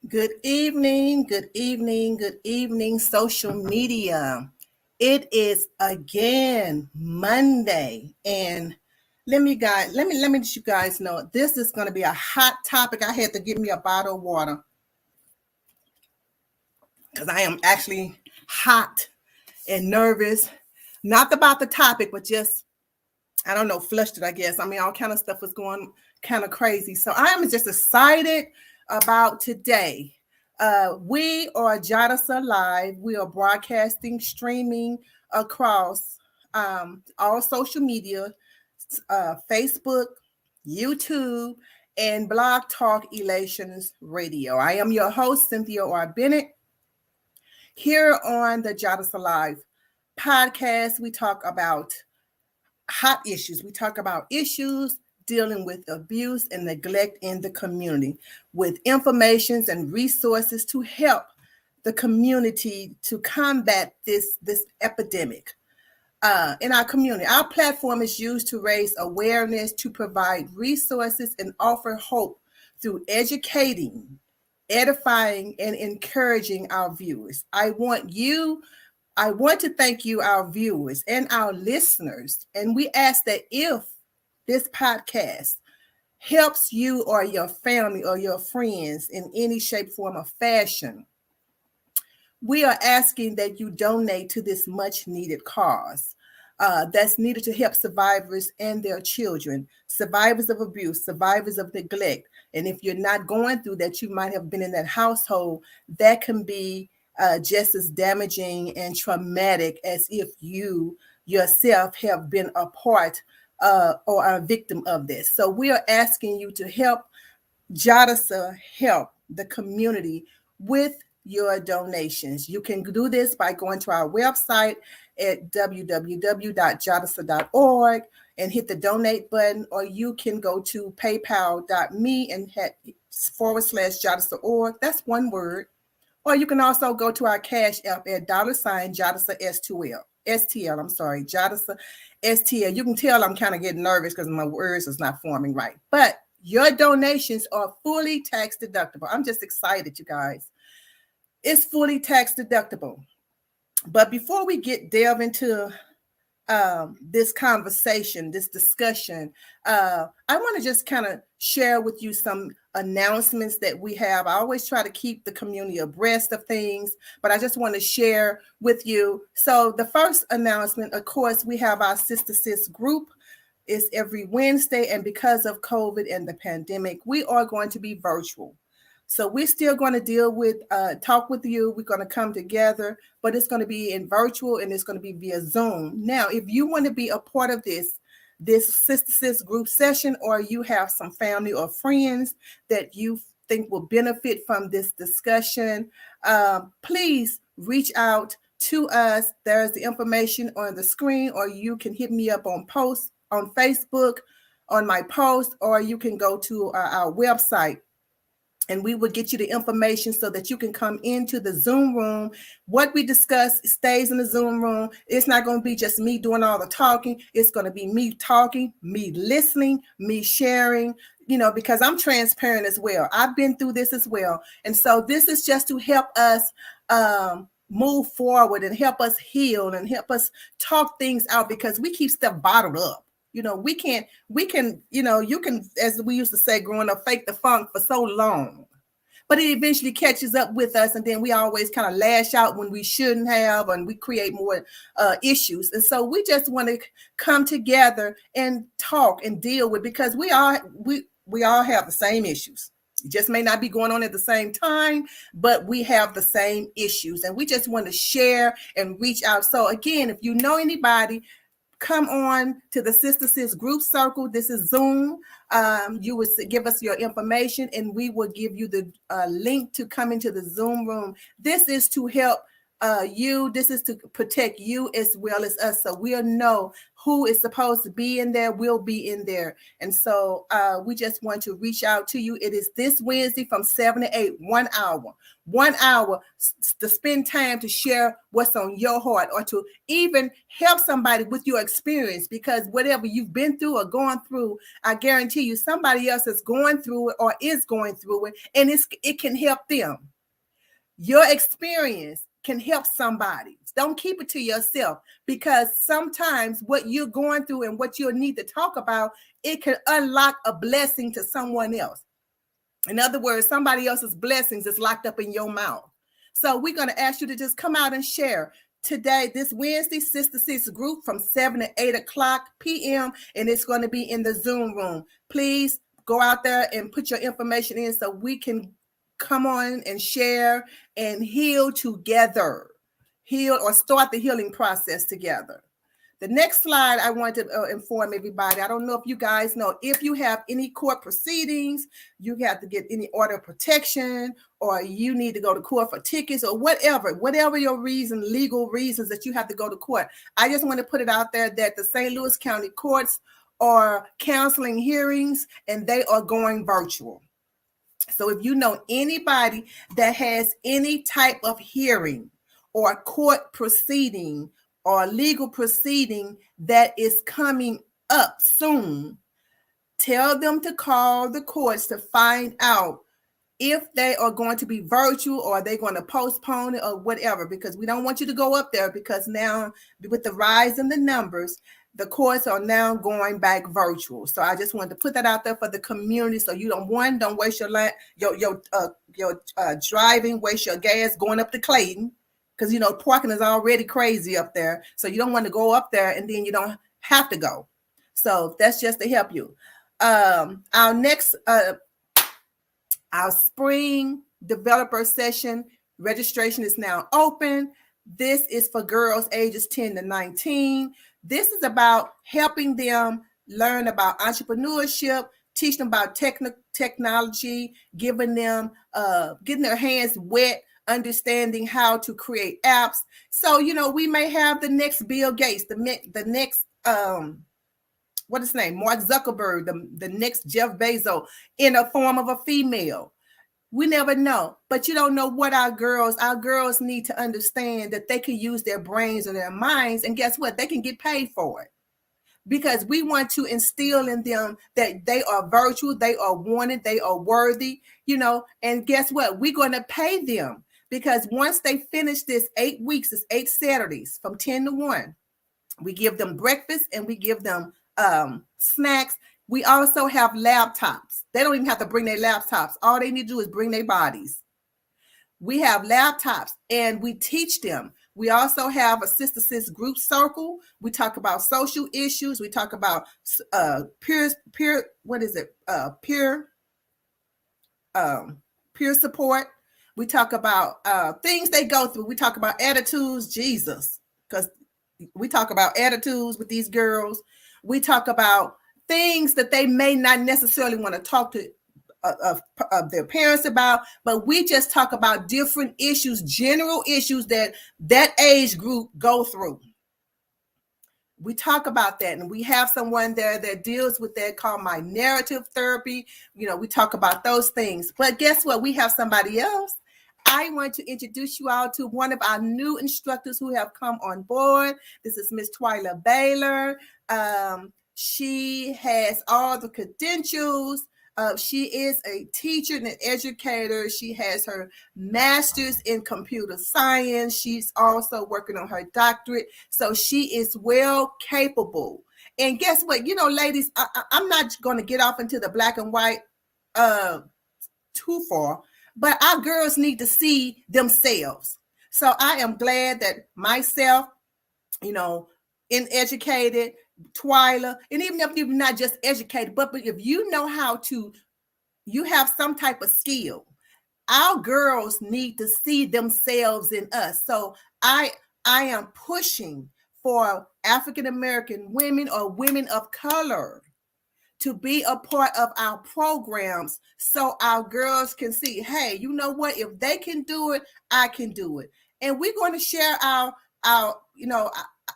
Good evening, good evening, good evening, social media. It is again Monday, and let me let you guys know this is going to be a hot topic. I had to get me a bottle of water because I am actually hot and nervous, not about the topic, but just I don't know, flushed it, I guess. I mean, all kind of stuff was going kind of crazy. So I am just excited about today. We are JADASA Live. We are broadcasting, streaming across all social media, Facebook, YouTube, and Blog Talk Elations Radio. I am your host, Cynthia R. Bennett. Here on the JADASA Live podcast, we talk about hot issues. We talk about issues dealing with abuse and neglect in the community with informations and resources to help the community to combat this epidemic in our community. Our platform is used to raise awareness, to provide resources, and offer hope through educating, edifying, and encouraging our viewers. I want to thank you, our viewers and our listeners. And we ask that if this podcast helps you or your family or your friends in any shape, form, or fashion, we are asking that you donate to this much needed cause. That's needed to help survivors and their children, survivors of abuse, survivors of neglect. And if you're not going through that, you might have been in that household, that can be just as damaging and traumatic as if you yourself have been a part or a victim of this. So we are asking you to help JADASA help the community with your donations. You can do this by going to our website at www.jadasa.org and hit the donate button, or you can go to paypal.me and hit /JADASA.org. That's one word. Or you can also go to our Cash App at $JADASA STL. I'm sorry, JADASA STL. You can tell I'm kind of getting nervous because my words is not forming right. But your donations are fully tax deductible. I'm just excited, you guys. It's fully tax deductible. But before we delve into this conversation, this discussion, I want to just kind of share with you some announcements that we have. I always try to keep the community abreast of things, but I just want to share with you. So the first announcement, of course, we have our Sister Sis group. It's every Wednesday, and because of COVID and the pandemic, we are going to be virtual. So we're still going to talk with you. We're going to come together, but it's going to be in virtual and it's going to be via Zoom. Now, if you want to be a part of this Sister Sis group session, or you have some family or friends that you think will benefit from this discussion, please reach out to us. There's the information on the screen, or you can hit me up on posts on Facebook on my post, or you can go to our website. And we will get you the information so that you can come into the Zoom room. What we discuss stays in the Zoom room. It's not going to be just me doing all the talking. It's going to be me talking, me listening, me sharing, because I'm transparent as well. I've been through this as well. And so this is just to help us move forward and help us heal and help us talk things out, because we keep stuff bottled up. We can, you can, as we used to say growing up, fake the funk for so long, but it eventually catches up with us. And then we always kind of lash out when we shouldn't have, and we create more issues. And so we just want to come together and talk and deal with, because we all have the same issues. It just may not be going on at the same time, but we have the same issues, and we just want to share and reach out. So again, if you know anybody, come on to the Sister Sis group circle. This is Zoom. You would give us your information, and we will give you the link to come into the Zoom room. This is to help you. This is to protect you as well as us, so we'll know who is supposed to be in there will be in there. And so we just want to reach out to you. It is this Wednesday from 7 to 8, 1 hour. 1 hour to spend time to share what's on your heart, or to even help somebody with your experience, because whatever you've been through or going through, I guarantee you somebody else is going through it or is going through it, and it can help them. Your experience can help somebody. Don't keep it to yourself, because sometimes what you're going through and what you'll need to talk about, it can unlock a blessing to someone else. In other words, somebody else's blessings is locked up in your mouth. So we're going to ask you to just come out and share today, this Wednesday, Sister Sis group from 7 to 8 o'clock p.m. And it's going to be in the Zoom room. Please go out there and put your information in so we can come on and share and heal together. Heal or start the healing process together. The next slide, I want to inform everybody. I don't know if you guys know, if you have any court proceedings, you have to get any order of protection, or you need to go to court for tickets, or whatever your legal reasons that you have to go to court. I just want to put it out there that the St. Louis County courts are canceling hearings, and they are going virtual. So if you know anybody that has any type of hearing or court proceeding or legal proceeding that is coming up soon, tell them to call the courts to find out if they are going to be virtual or they're going to postpone it or whatever, because we don't want you to go up there, because now with the rise in the numbers, the courts are now going back virtual. So I just wanted to put that out there for the community, so you don't waste your driving, waste your gas going up to Clayton, because parking is already crazy up there. So you don't want to go up there and then you don't have to go. So that's just to help you. Our next our spring developer session registration is now open. This is for girls ages 10 to 19. This is about helping them learn about entrepreneurship, teach them about technology, giving them getting their hands wet, understanding how to create apps. So we may have the next Bill Gates, the next what is his name, Mark Zuckerberg, the next Jeff Bezos in a form of a female. We never know, but you don't know what our girls need to understand that they can use their brains or their minds, and guess what? They can get paid for it, because we want to instill in them that they are virtual, they are wanted, they are worthy, and guess what? We're going to pay them, because once they finish this 8 weeks, it's 8 Saturdays from 10 to 1, we give them breakfast and we give them snacks. We also have laptops. They don't even have to bring their laptops. All they need to do is bring their bodies. We have laptops and we teach them. We also have a Sister Sis group circle. We talk about social issues. We talk about peer support. We talk about things they go through. We talk about attitudes, Jesus, because we talk about attitudes with these girls. We talk about things that they may not necessarily want to talk to of their parents about, but we just talk about different issues, general issues that age group go through. We talk about that, and we have someone there that deals with that called my narrative therapy. We talk about those things. But guess what? We have somebody else. I want to introduce you all to one of our new instructors who have come on board. This is Miss Twyla Baylor. She has all the credentials. She is a teacher and an educator. She has her master's in computer science. She's also working on her doctorate. So she is well capable. And guess what? Ladies, I'm not going to get off into the black and white too far, but our girls need to see themselves. So I am glad that myself, educated, Twyla, and even if you're not just educated, but if you know how to, you have some type of skill, our girls need to see themselves in us. So I am pushing for African American women or women of color to be a part of our programs, so our girls can see, hey, you know what? If they can do it, I can do it. And we're going to share our our,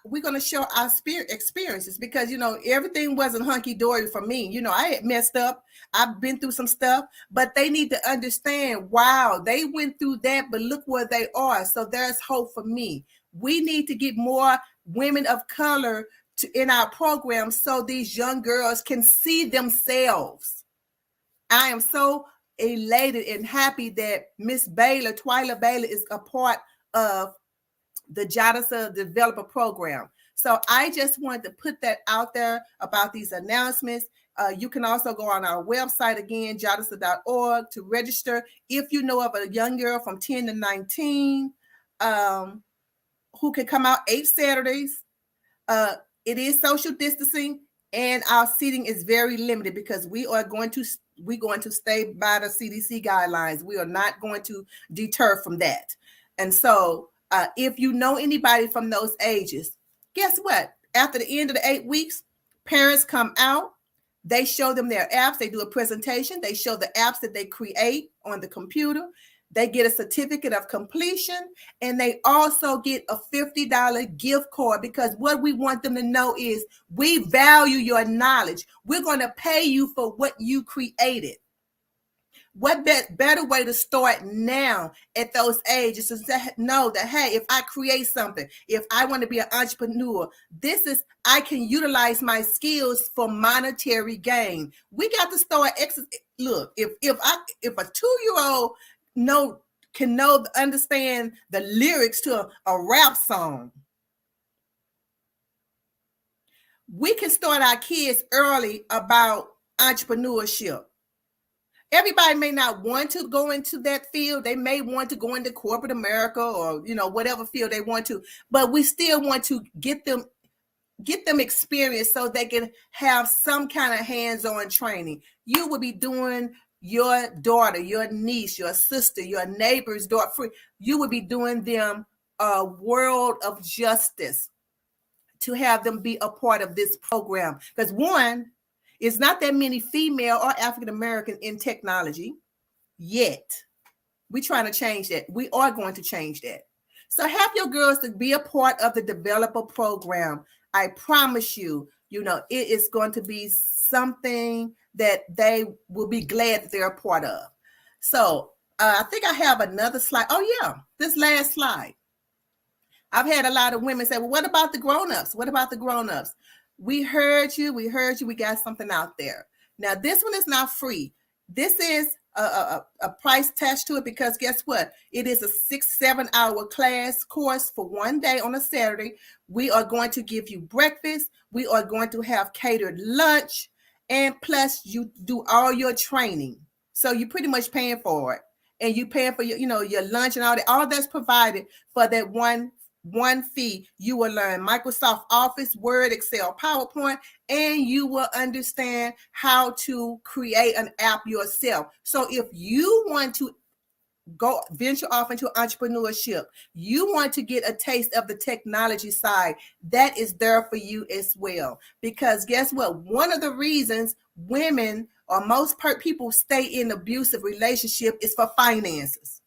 we're going to show our experiences, because, everything wasn't hunky-dory for me. I had messed up. I've been through some stuff, but they need to understand, wow, they went through that, but look where they are. So there's hope for me. We need to get more women of color in our program so these young girls can see themselves. I am so elated and happy that Miss Baylor, Twyla Baylor, is a part of the JADASA developer program. So I just wanted to put that out there about these announcements. You can also go on our website again, JADASA.org, to register. If you know of a young girl from 10 to 19 who can come out 8 Saturdays, it is social distancing, and our seating is very limited because we're going to stay by the CDC guidelines. We are not going to deter from that. And so if you know anybody from those ages, guess what? After the end of the 8 weeks, parents come out, they show them their apps, they do a presentation, they show the apps that they create on the computer. They get a certificate of completion, and they also get a $50 gift card, because what we want them to know is we value your knowledge. We're going to pay you for what you created. What better way to start now at those ages is to know that, hey, if I create something, if I want to be an entrepreneur, I can utilize my skills for monetary gain. We got to start. Look, if a 2-year-old understand the lyrics to a rap song, we can start our kids early about entrepreneurship. Everybody may not want to go into that field. They may want to go into corporate America or, whatever field they want to, but we still want to get them experience so they can have some kind of hands-on training. You will be doing your daughter, your niece, your sister, your neighbor's daughter, you will be doing them a world of justice to have them be a part of this program. Because one, it's not that many female or African American in technology yet. We're trying to change that. We are going to change that. So have your girls to be a part of the developer program. I promise you, it is going to be something that they will be glad that they're a part of. So I think I have another slide. Oh yeah, this last slide. I've had a lot of women say, well, what about the grown-ups? What about the grown-ups? We heard you. We got something out there. Now, this one is not free. This is a price attached to it, because guess what? It is a 6-7 hour class course for one day on a Saturday. We are going to give you breakfast. We are going to have catered lunch. And plus, you do all your training. So you're pretty much paying for it. And you paying for your lunch and all that. All that's provided for that one fee. You will learn Microsoft Office, Word, Excel, PowerPoint, and you will understand how to create an app yourself. So if you want to go venture off into entrepreneurship, you want to get a taste of the technology side, that is there for you as well. Because guess what? One of the reasons women or most people stay in abusive relationship is for finances.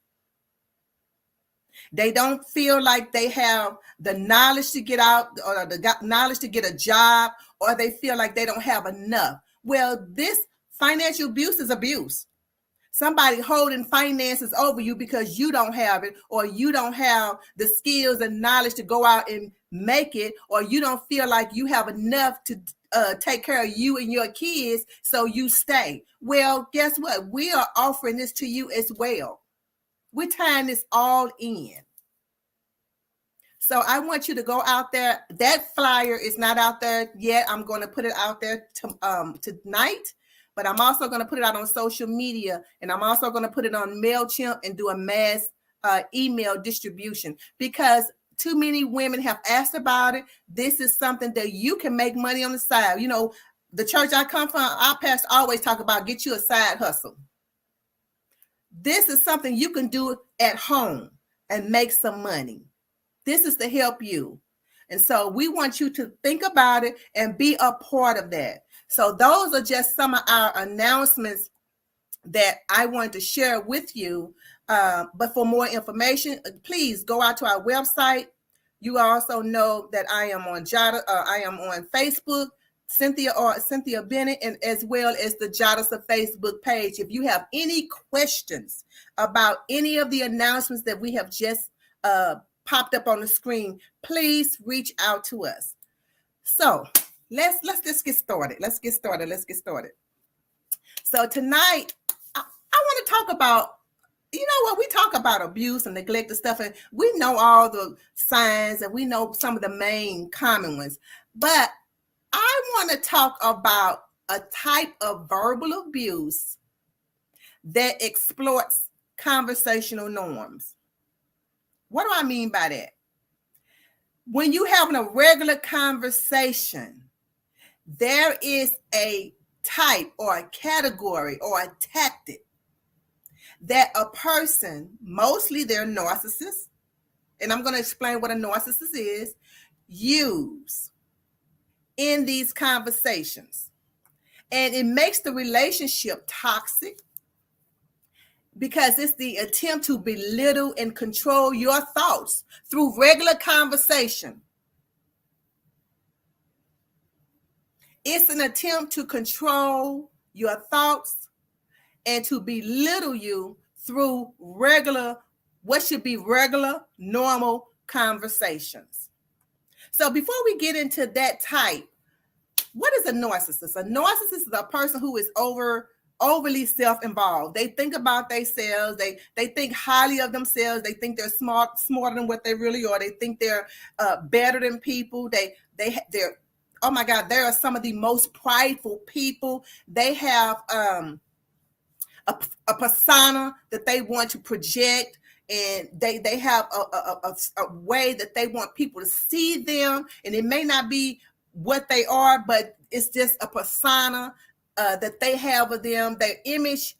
They don't feel like they have the knowledge to get out, or the knowledge to get a job, or they feel like they don't have enough. Well, this financial abuse is abuse. Somebody holding finances over you because you don't have it, or you don't have the skills and knowledge to go out and make it, or you don't feel like you have enough to take care of you and your kids, so you stay. Well, guess what? We are offering this to you as well. We're tying this all in. So I want you to go out there. That flyer is not out there yet. I'm going to put it out there tonight. But I'm also going to put it out on social media, and I'm also going to put it on MailChimp and do a mass email distribution, because too many women have asked about it. This is something that you can make money on the side. The church I come from, our pastor always talk about get you a side hustle. This is something you can do at home and make some money. This is to help you. And so we want you to think about it and be a part of that. So those are just some of our announcements that I wanted to share with you. But for more information, please go out to our website. You also know that I am on Facebook, Cynthia Bennett, and as well as the JADASA Facebook page. If you have any questions about any of the announcements that we have just popped up on the screen, please reach out to us. So let's just get started. Let's get started. So tonight, I want to talk about, you know what, we talk about abuse and neglect and stuff, and we know all the signs and we know some of the main common ones. But I want to talk about a type of verbal abuse that exploits conversational norms. What do I mean by that? When you're having a regular conversation, there is a type or a category or a tactic that a person, mostly they're narcissists, and I'm going to explain what a narcissist is, use in these conversations. And it makes the relationship toxic because it's the attempt to belittle and control your thoughts through regular conversation. It's an attempt to control your thoughts and to belittle you through what should be regular, normal conversations. So before we get into that type, what is a narcissist? A narcissist is a person who is overly self-involved. They think about themselves. They think highly of themselves. They think they're smarter than what they really are. They think they're better than people. They're oh my God, they are some of the most prideful people. They have a persona that they want to project, and they have a way that they want people to see them, and it may not be what they are, but it's just a persona that they have of them. Their image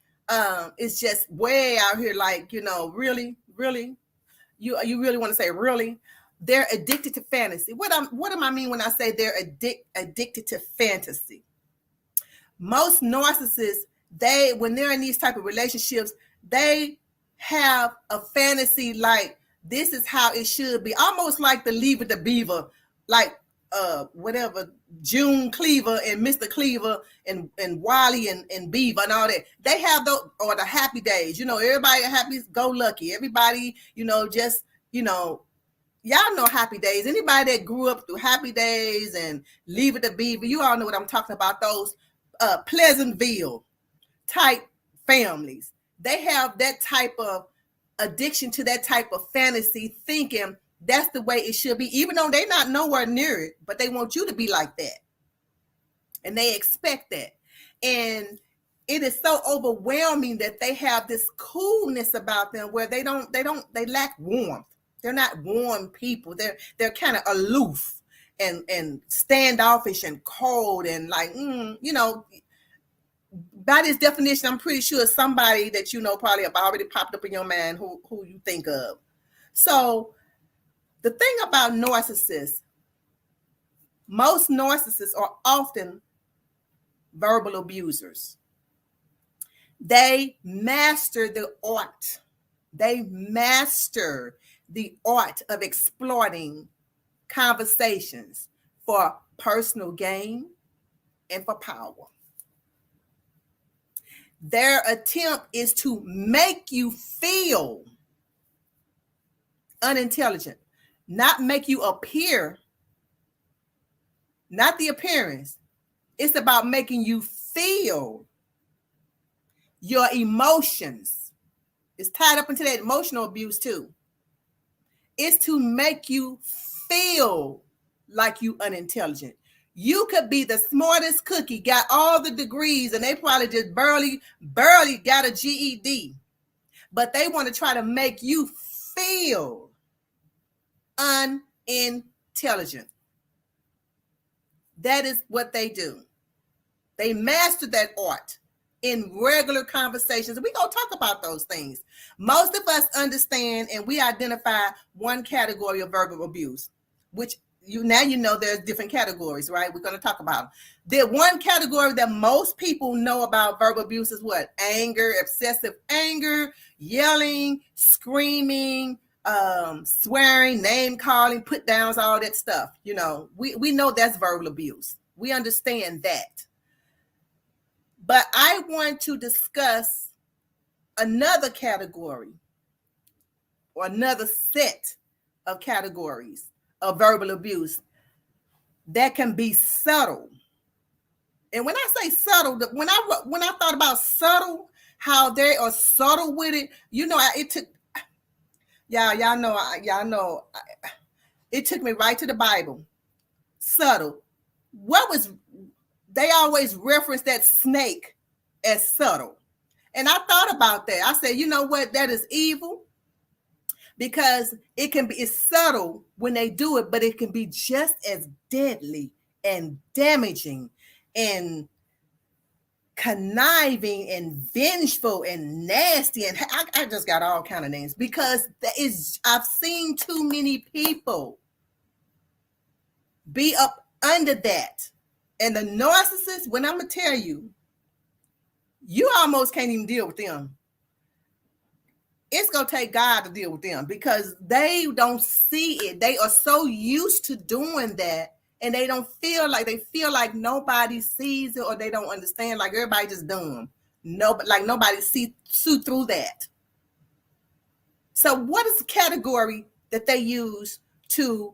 is just way out here, like, you know, really you really want to say really. They're addicted to fantasy. What am I mean when I say they're addicted to fantasy? Most narcissists, when they're in these type of relationships, they have a fantasy like this is how it should be, almost like the Leave It to Beaver, like whatever, June Cleaver and Mr. Cleaver and Wally and Beaver and all that. They have those, or the Happy Days. You know, everybody happy, go lucky. Everybody, you know, just, you know, y'all know Happy Days. Anybody that grew up through Happy Days and Leave It to Beaver, you all know what I'm talking about. Those Pleasantville type families. They have that type of addiction to that type of fantasy, thinking that's the way it should be, even though they're not nowhere near it, but they want you to be like that. And they expect that. And it is so overwhelming that they have this coolness about them where they lack warmth. They're not warm people. They're kind of aloof and standoffish and cold and like, you know, by this definition, I'm pretty sure somebody that you know probably have already popped up in your mind who you think of. So the thing about narcissists, most narcissists are often verbal abusers. They master the art. They master the art of exploiting conversations for personal gain and for power. Their attempt is to make you feel unintelligent, not make you appear, not the appearance. It's about making you feel your emotions. It's tied up into that emotional abuse too. It's to make you feel like you unintelligent. You could be the smartest cookie, got all the degrees, and they probably just barely got a GED. But they want to try to make you feel unintelligent. That is what they do. They master that art in regular conversations. We're going to talk about those things. Most of us understand and we identify one category of verbal abuse, which you know there's different categories, right? We're going to talk about them. The one category that most people know about verbal abuse is what? Anger, excessive anger, yelling, screaming, swearing, name calling, put downs, all that stuff. You know, we know that's verbal abuse. We understand that. But I want to discuss another category or another set of categories of verbal abuse that can be subtle. And when I say subtle, when I thought about subtle, how they are subtle with it, you know, it took y'all know it took me right to the Bible. Subtle. What was they always reference that snake as subtle. And I thought about that. I said, you know what? That is evil because it's subtle when they do it, but it can be just as deadly and damaging and conniving and vengeful and nasty. And I just got all kind of names because I've seen too many people be up under that. And the narcissist, when I'm going to tell you, you almost can't even deal with them. It's going to take God to deal with them because they don't see it. They are so used to doing that and they feel like nobody sees it or they don't understand, like everybody just dumb. Like nobody see through that. So what is the category that they use to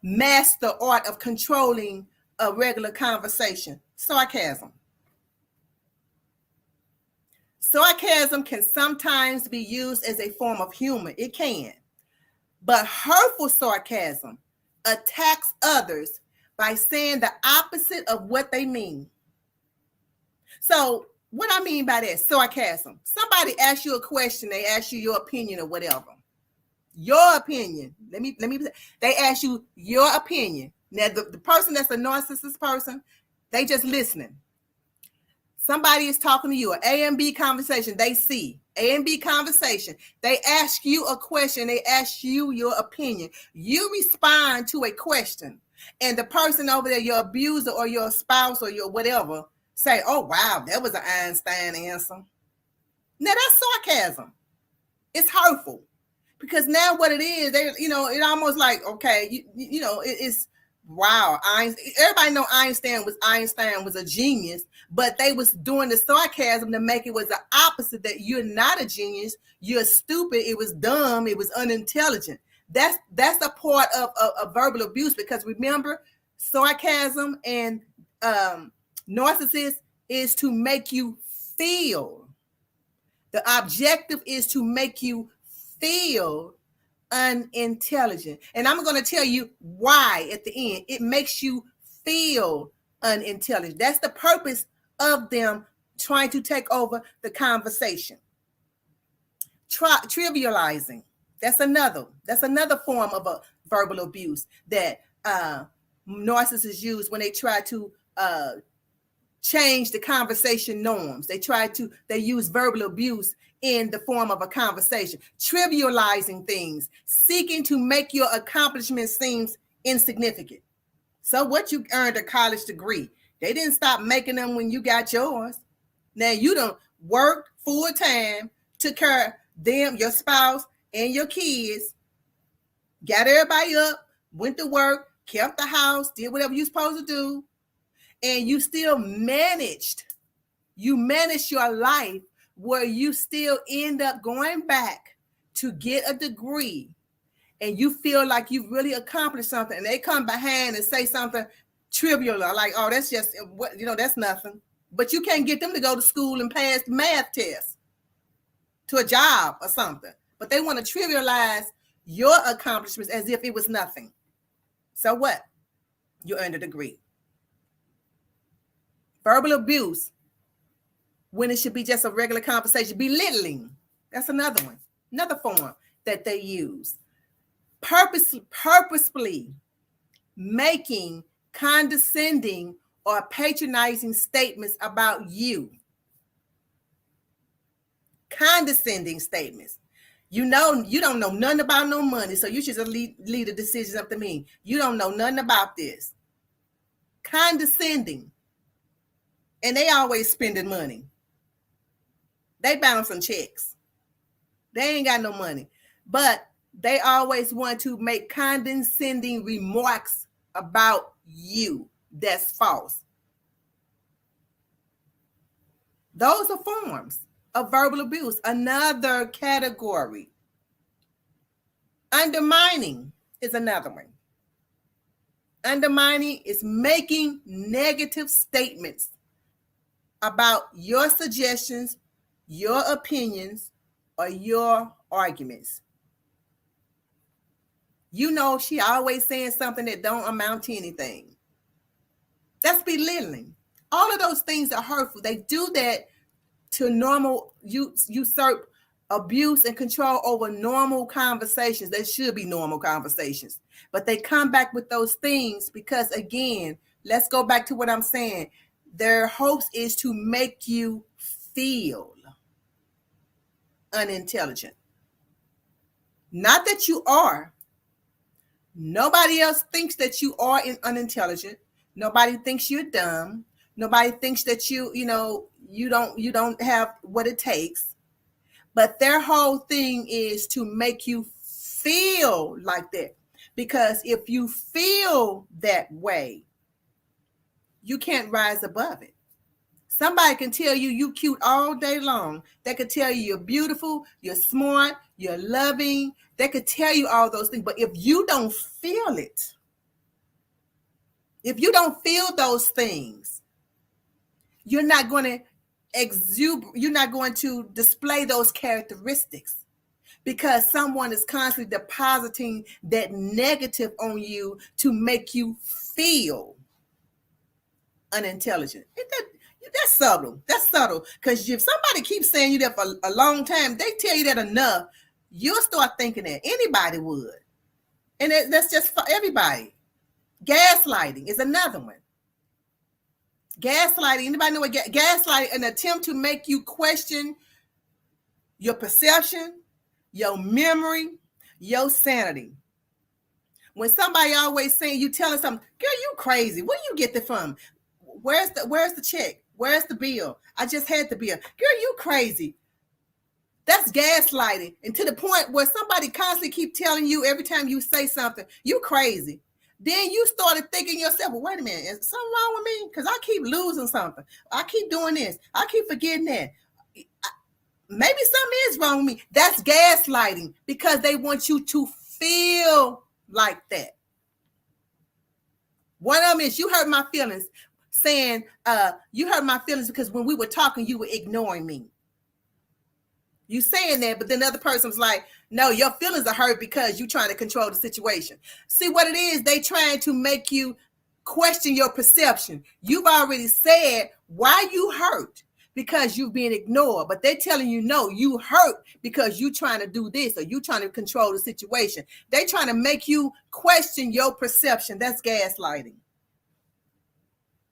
master the art of controlling a regular conversation? Sarcasm. Sarcasm can sometimes be used as a form of humor. It can. But hurtful sarcasm attacks others by saying the opposite of what they mean. So what I mean by that, sarcasm. Somebody asks you a question, they ask you your opinion or whatever. Your opinion. They ask you your opinion. Now, the person that's a narcissist person, they just listening. Somebody is talking to you, an A and B conversation, they see. A and B conversation. They ask you a question, they ask you your opinion. You respond to a question. And the person over there, your abuser or your spouse or your whatever, say, oh, wow, that was an Einstein answer. Now, that's sarcasm. It's hurtful. Because now what it is, it almost like, okay, it's, wow. Everybody know Einstein was a genius, but they was doing the sarcasm to make it was the opposite, that you're not a genius, you're stupid, it was dumb, it was unintelligent. That's a part of verbal abuse, because remember, sarcasm and narcissist is to make you feel. The objective is to make you feel unintelligent. And I'm going to tell you why at the end. It makes you feel unintelligent. That's the purpose of them trying to take over the conversation. Trivializing. That's another form of a verbal abuse that narcissists use when they try to change the conversation norms. They use verbal abuse in the form of a conversation, trivializing things, seeking to make your accomplishment seem insignificant. So what, you earned a college degree? They didn't stop making them when you got yours. Now you done worked full time, took care of them, your spouse, and your kids, got everybody up, went to work, kept the house, did whatever you're supposed to do, and you still managed your life where you still end up going back to get a degree, and you feel like you've really accomplished something, and they come behind and say something trivial, like, oh, that's just what, that's nothing. But you can't get them to go to school and pass the math test to a job or something. But they want to trivialize your accomplishments as if it was nothing. So what? You earned a degree. Verbal abuse, when it should be just a regular conversation. Belittling, that's another one, another form that they use. Purposefully making condescending or patronizing statements about you. Condescending statements. You don't know nothing about no money, so you should just leave the decisions up to me. You don't know nothing about this. Condescending. And they always spending money. They bouncing checks. They ain't got no money. But They always want to make condescending remarks about you. That's false. Those are forms of verbal abuse. Another category. Undermining is another one. Undermining is making negative statements about your suggestions, your opinions, or your arguments. You know, she always saying something that don't amount to anything. That's belittling. All of those things are hurtful. They do that to usurp abuse and control over normal conversations. They should be normal conversations. But they come back with those things because, again, let's go back to what I'm saying. Their hopes is to make you feel unintelligent. Not that you are. Nobody else thinks that you are unintelligent. Nobody thinks you're dumb. Nobody thinks that you don't have what it takes. But their whole thing is to make you feel like that. Because if you feel that way, you can't rise above it. Somebody can tell you cute all day long. They could tell you you're beautiful, you're smart, you're loving. They could tell you all those things. But if you don't feel it, if you don't feel those things, you're not going to exude, you're not going to display those characteristics because someone is constantly depositing that negative on you to make you feel unintelligent. That's subtle. That's subtle. Because if somebody keeps saying you that for a long time, they tell you that enough, you'll start thinking that. Anybody would. And that's just for everybody. Gaslighting is another one. Gaslighting, anybody know what gaslighting? An attempt to make you question your perception, your memory, your sanity. When somebody always saying, you telling something, girl, you crazy. Where you get that from? Where's the check? Where's the bill? I just had the bill. Girl, you crazy. That's gaslighting. And to the point where somebody constantly keep telling you every time you say something, you crazy. Then you started thinking yourself, well, wait a minute, is something wrong with me? Because I keep losing something. I keep doing this. I keep forgetting that. Maybe something is wrong with me. That's gaslighting because they want you to feel like that. One of them is you hurt my feelings, saying you hurt my feelings because when we were talking, you were ignoring me. You saying that, but then the other person's like, no, your feelings are hurt because you're trying to control the situation. See what it is? They trying to make you question your perception. You've already said why you hurt because you've been ignored, but they're telling you, no, you hurt because you're trying to do this or you're trying to control the situation. They're trying to make you question your perception. That's gaslighting.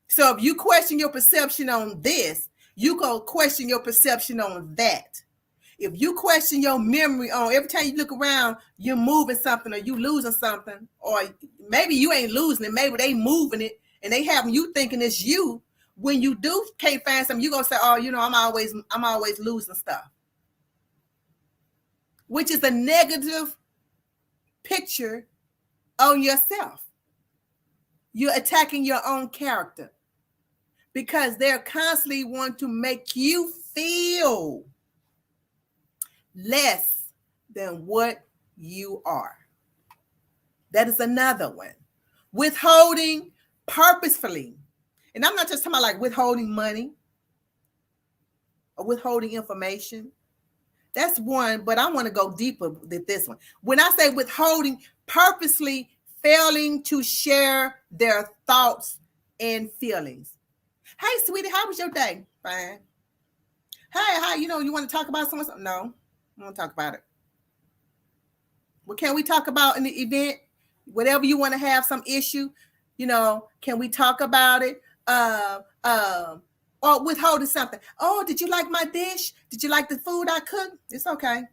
So if you question your perception on this, you go question your perception on that. If you question your memory on every time you look around, you're moving something or you losing something, or maybe you ain't losing it, maybe they moving it and they having you thinking it's you. When you do can't find something, you're gonna say, oh, I'm always losing stuff. Which is a negative picture on yourself. You're attacking your own character because they're constantly want to make you feel less than what you are. That is another one. Withholding purposefully. And I'm not just talking about like withholding money or withholding information. That's one, but I want to go deeper than this one. When I say withholding, purposely failing to share their thoughts and feelings. Hey, sweetie, how was your day? Fine. Hey, hi, you want to talk about something? No. I want to talk about it. What can we talk about in the event? Whatever you want to have some issue, can we talk about it? Or withholding something. Oh, did you like my dish? Did you like the food I cooked? It's okay.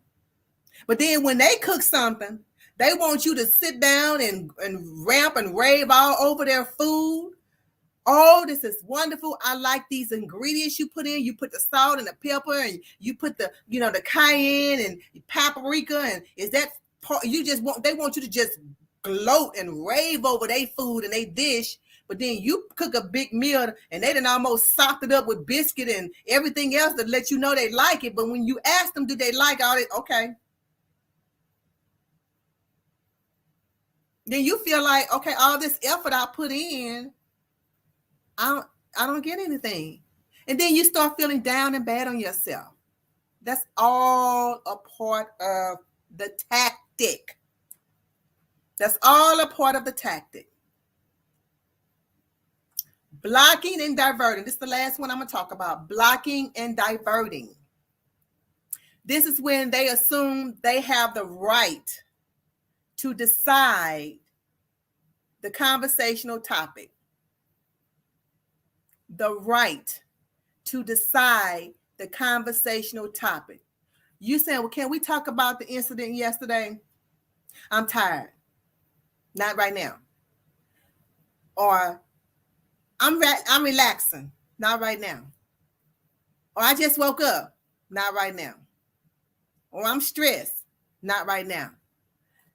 But then when they cook something, they want you to sit down and ramp and rave all over their food. Oh, this is wonderful. I like these ingredients you put in. You put the salt and the pepper and you put the cayenne and paprika. And is that they want you to just gloat and rave over their food and they dish, but then you cook a big meal and they done almost sopped it up with biscuit and everything else to let you know they like it. But when you ask them, do they like all it? Okay. Then you feel like, okay, all this effort I put in, I don't get anything. And then you start feeling down and bad on yourself. That's all a part of the tactic. That's all a part of the tactic. Blocking and diverting. This is the last one I'm going to talk about. Blocking and diverting. This is when they assume they have the right to decide the conversational topic. The right to decide the conversational topic. You saying, well, can we talk about the incident yesterday? I'm tired. Not right now. Or I'm relaxing. Not right now. Or I just woke up. Not right now. Or I'm stressed. Not right now.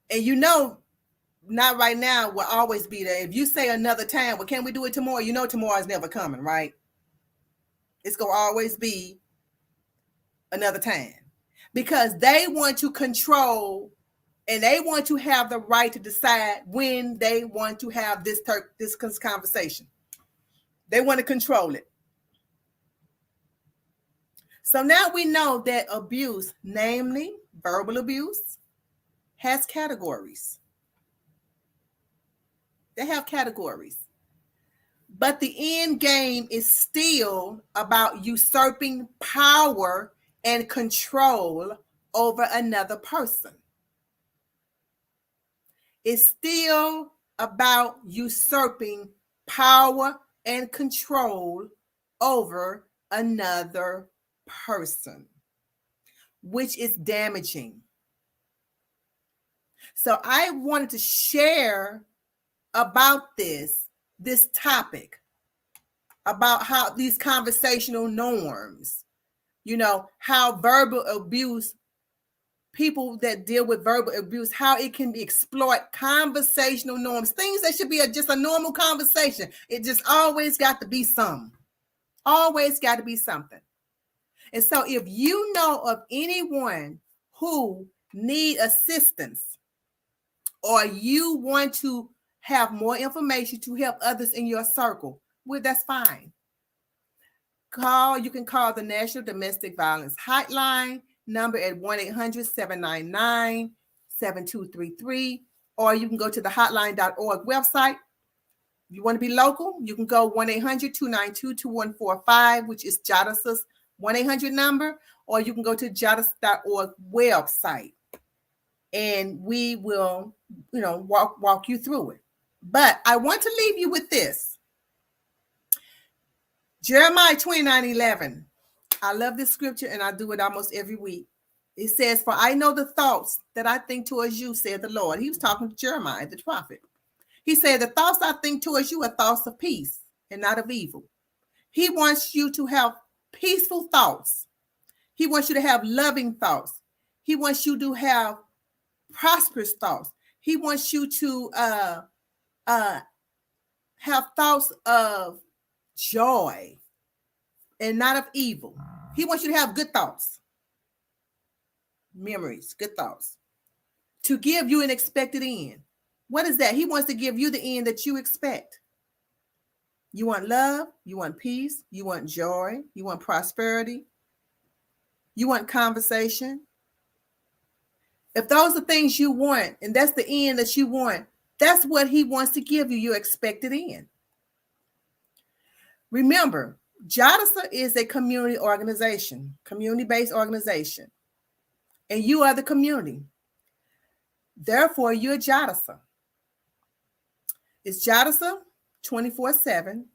And you know, not right now will always be there. If you say another time, well, can we do it tomorrow? You know tomorrow is never coming, right? It's going to always be another time. Because they want to control and they want to have the right to decide when they want to have this conversation. They want to control it. So now we know that abuse, namely verbal abuse, has categories. They have categories. But the end game is still about usurping power and control over another person. It's still about usurping power and control over another person, which is damaging. So I wanted to share about this topic, about how these conversational norms, how verbal abuse, people that deal with verbal abuse, how it can exploit conversational norms, things that should be just a normal conversation. It just always got to be something. Always got to be something. And so if you know of anyone who need assistance or you want to have more information to help others in your circle, well, that's fine. You can call the National Domestic Violence Hotline number at 1-800-799-7233, or you can go to the hotline.org website. If you want to be local, you can go 1-800-292-2145, which is JADASA's 1-800 number, or you can go to JADASA.org website, and we will, walk you through it. But I want to leave you with this. Jeremiah 29:11. I love this scripture, and I do it almost every week. It says, "For I know the thoughts that I think towards you, said the Lord." He was talking to Jeremiah, the prophet. He said, "The thoughts I think towards you are thoughts of peace and not of evil." He wants you to have peaceful thoughts. He wants you to have loving thoughts. He wants you to have prosperous thoughts. He wants you to have thoughts of joy and not of evil. He wants you to have good thoughts, memories, good thoughts, to give you an expected end. What is that? He wants to give you the end that you expect. You want love, you want peace, you want joy, you want prosperity, you want conversation. If those are things you want, and that's the end that you want, that's what he wants to give you, your expected end. Remember, JADASA is a community organization, community-based organization, and you are the community. Therefore, you're JADASA. It's JADASA 24/7,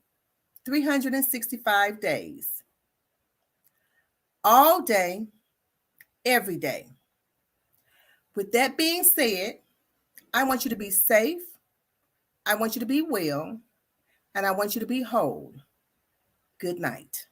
365 days. All day, every day. With that being said, I want you to be safe. I want you to be well. And I want you to be whole. Good night.